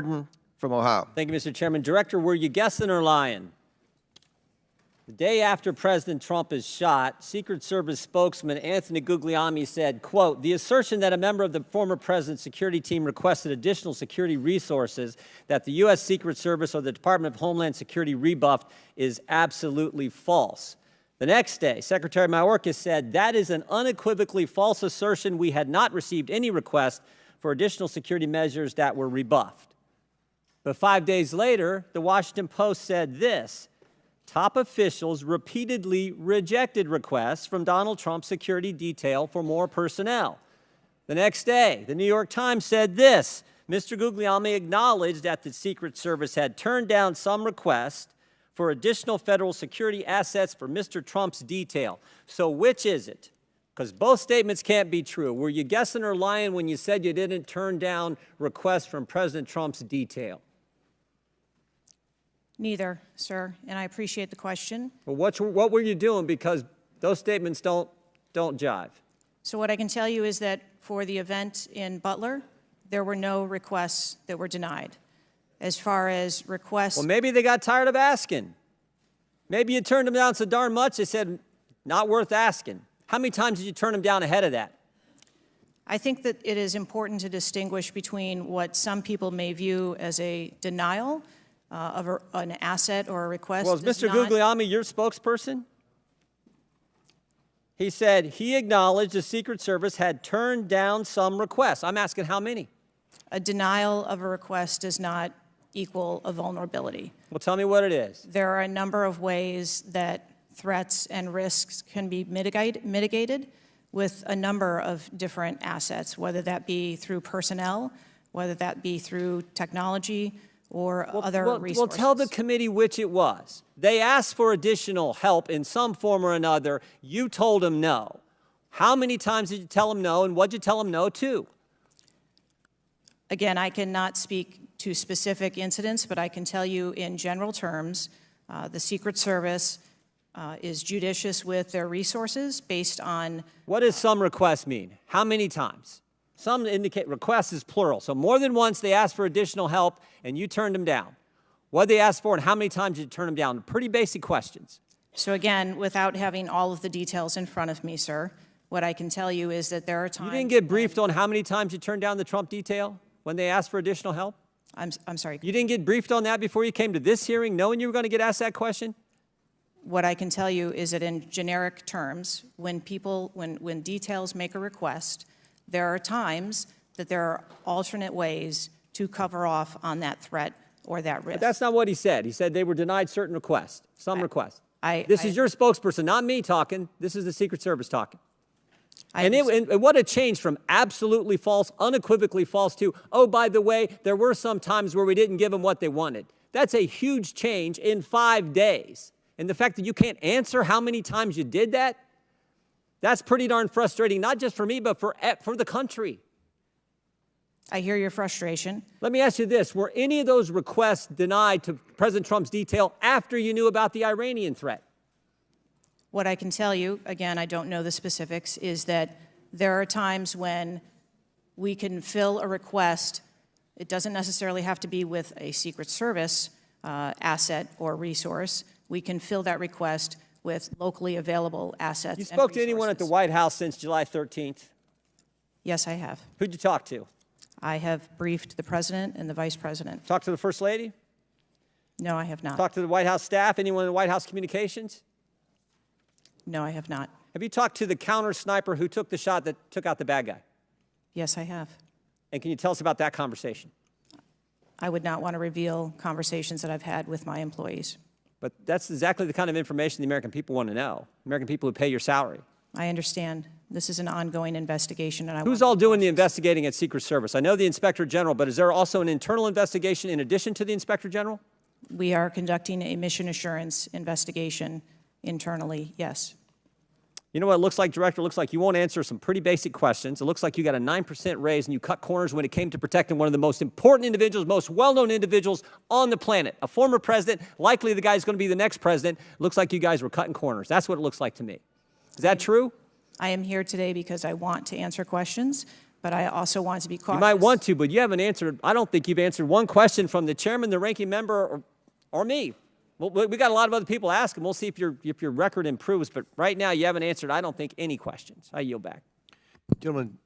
Martin from Ohio. Thank you, Mr. Chairman. Director, were you guessing or lying? The day after President Trump is shot, Secret Service spokesman Anthony Guglielmi said, quote, "The assertion that a member of the former president's security team requested additional security resources that the U.S. Secret Service or the Department of Homeland Security rebuffed is absolutely false." The next day, Secretary Mayorkas said, "That is an unequivocally false assertion. We had not received any request for additional security measures that were rebuffed." But 5 days later, the Washington Post said this: "Top officials repeatedly rejected requests from Donald Trump's security detail for more personnel." The next day, the New York Times said this: "Mr. Guglielmi acknowledged that the Secret Service had turned down some requests for additional federal security assets for Mr. Trump's detail." So which is it? Because both statements can't be true. Were you guessing or lying when you said you didn't turn down requests from President Trump's detail? Neither, sir, and I appreciate the question. Well, what were you doing? Because those statements don't jive. So what I can tell you is that for the event in Butler, there were no requests that were denied. As far as requests... Well, maybe they got tired of asking. Maybe you turned them down so darn much, they said, not worth asking. How many times did you turn them down ahead of that? I think that it is important to distinguish between what some people may view as a denial of an asset or a request. Well, is Mr. Guglielmi your spokesperson? He said he acknowledged the Secret Service had turned down some requests. I'm asking how many? A denial of a request does not equal a vulnerability. Well, tell me what it is. There are a number of ways that threats and risks can be mitigated with a number of different assets, whether that be through personnel, whether that be through technology, or other resources. Well, tell the committee which it was. They asked for additional help in some form or another. You told them no. How many times did you tell them no, and what did you tell them no to? Again, I cannot speak to specific incidents, but I can tell you in general terms, the Secret Service is judicious with their resources based on... What does some requests mean? How many times? Some indicate requests is plural. So more than once they asked for additional help and you turned them down. What did they ask for and how many times did you turn them down? Pretty basic questions. So again, without having all of the details in front of me, sir, what I can tell you is that there are times... You didn't get briefed on how many times you turned down the Trump detail when they asked for additional help? I'm sorry. You didn't get briefed on that before you came to this hearing knowing you were going to get asked that question? What I can tell you is that in generic terms, when details make a request, there are times that there are alternate ways to cover off on that threat or that risk. But that's not what he said. He said they were denied certain requests, some requests. This is your spokesperson, not me talking. This is the Secret Service talking. And what a change from absolutely false, unequivocally false to, oh, by the way, there were some times where we didn't give them what they wanted. That's a huge change in 5 days. And the fact that you can't answer how many times you did that, that's pretty darn frustrating, not just for me, but for the country. I hear your frustration. Let me ask you this. Were any of those requests denied to President Trump's detail after you knew about the Iranian threat? What I can tell you, again, I don't know the specifics, is that there are times when we can fill a request. It doesn't necessarily have to be with a Secret Service asset or resource. We can fill that request with locally available assets. You spoke to anyone at the White House since July 13th? Yes, I have. Who'd you talk to? I have briefed the President and the Vice President. Talked to the First Lady? No, I have not. Talked to the White House staff? Anyone in the White House communications? No, I have not. Have you talked to the counter sniper who took the shot that took out the bad guy? Yes, I have. And can you tell us about that conversation? I would not want to reveal conversations that I've had with my employees. But that's exactly the kind of information the American people want to know. American people who pay your salary. I understand. This is an ongoing investigation. And Who's all doing the investigating at Secret Service? I know the Inspector General, but is there also an internal investigation in addition to the Inspector General? We are conducting a mission assurance investigation internally, yes. You know what it looks like, Director? It looks like you won't answer some pretty basic questions. It looks like you got a 9% raise and you cut corners when it came to protecting one of the most important individuals, most well-known individuals on the planet. A former president, likely the guy who's going to be the next president. It looks like you guys were cutting corners. That's what it looks like to me. Is that true? I am here today because I want to answer questions. but I also want to be cautious. You might want to, but you haven't answered. I don't think you've answered one question from the chairman, the ranking member, or me. Well, we got a lot of other people asking. We'll see if your record improves. But right now, you haven't answered, I don't think, any questions. I yield back. Gentlemen.